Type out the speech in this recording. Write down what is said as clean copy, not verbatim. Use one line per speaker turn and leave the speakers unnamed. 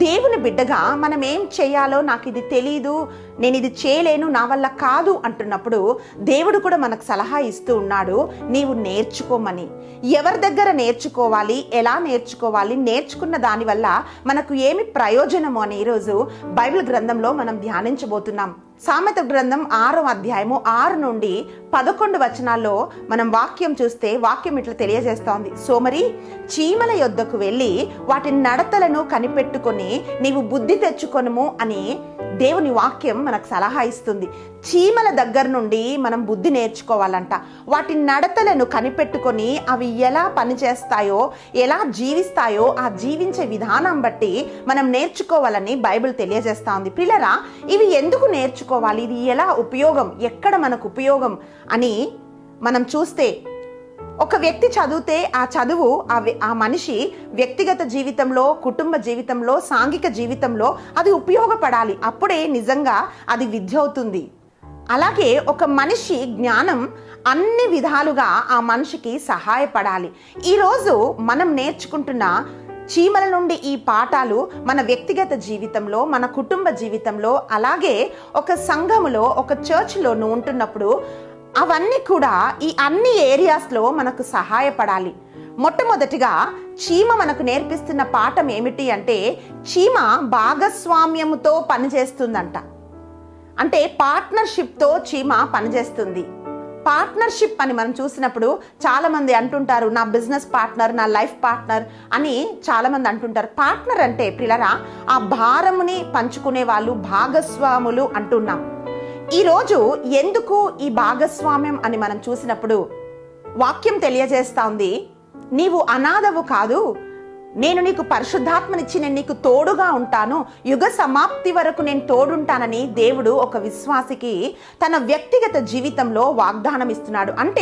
దేవుని బిడ్డగా మనం ఏం చేయాలో నాకు ఇది తెలీదు, నేను ఇది చేయలేను, నా వల్ల కాదు అంటున్నప్పుడు దేవుడు కూడా మనకు సలహా ఇస్తూ ఉన్నాడు, నీవు నేర్చుకోమని. ఎవరి దగ్గర నేర్చుకోవాలి, ఎలా నేర్చుకోవాలి, నేర్చుకున్న దానివల్ల మనకు ఏమి ప్రయోజనము అని ఈరోజు బైబిల్ గ్రంథంలో మనం ధ్యానించబోతున్నాం. సామెత గ్రంథం 6వ అధ్యాయము 6 నుండి 11 వచనాల్లో మనం వాక్యం చూస్తే వాక్యం ఇట్లా తెలియజేస్తోంది. సోమరి, చీమల యొద్దకు వెళ్ళి వాటి నడతలను కనిపెట్టుకొని నీవు బుద్ధి తెచ్చుకొనుము అని దేవుని వాక్యం మనకు సలహా ఇస్తుంది. చీమల దగ్గర నుండి మనం బుద్ధి నేర్చుకోవాలంట. వాటి నడతలను కనిపెట్టుకొని అవి ఎలా పనిచేస్తాయో, ఎలా జీవిస్తాయో ఆ జీవించే విధానం బట్టి మనం నేర్చుకోవాలని బైబిల్ తెలియజేస్తా ఉంది. పిల్లరా, ఇవి ఎందుకు నేర్చుకోవాలి, ఇది ఎలా ఉపయోగం, ఎక్కడ మనకు ఉపయోగం అని మనం చూస్తే, ఒక వ్యక్తి చదివితే ఆ చదువు ఆ మనిషి వ్యక్తిగత జీవితంలో, కుటుంబ జీవితంలో, సాంఘిక జీవితంలో అది ఉపయోగపడాలి. అప్పుడే నిజంగా అది విద్య అవుతుంది. అలాగే ఒక మనిషి జ్ఞానం అన్ని విధాలుగా ఆ మనిషికి సహాయపడాలి. ఈరోజు మనం నేర్చుకుంటున్న చీమల నుండి ఈ పాఠాలు మన వ్యక్తిగత జీవితంలో, మన కుటుంబ జీవితంలో, అలాగే ఒక సంఘములో, ఒక చర్చ్లోనూ ఉంటున్నప్పుడు అవన్నీ కూడా ఈ అన్ని ఏరియాస్లో మనకు సహాయపడాలి. మొట్టమొదటిగా చీమ మనకు నేర్పిస్తున్న పాఠం ఏమిటి అంటే, చీమ భాగస్వామ్యముతో పనిచేస్తుందంట. అంటే పార్ట్నర్షిప్తో చీమ పనిచేస్తుంది. పార్ట్నర్షిప్ అని మనం చూసినప్పుడు చాలా మంది అంటుంటారు, నా బిజినెస్ పార్ట్నర్, నా లైఫ్ పార్ట్నర్ అని చాలా మంది అంటుంటారు. పార్ట్నర్ అంటే పిల్లరా, ఆ భారముని పంచుకునే వాళ్ళు భాగస్వాములు అంటున్నాం. ఈరోజు ఎందుకు ఈ భాగస్వామ్యం అని మనం చూసినప్పుడు వాక్యం తెలియజేస్తా ఉంది, నీవు అనాథవు కాదు, నేను నీకు పరిశుద్ధాత్మనిచ్చి నేను నీకు తోడుగా ఉంటాను, యుగ సమాప్తి వరకు నేను తోడుంటానని దేవుడు ఒక విశ్వాసికి తన వ్యక్తిగత జీవితంలో వాగ్దానం ఇస్తున్నాడు. అంటే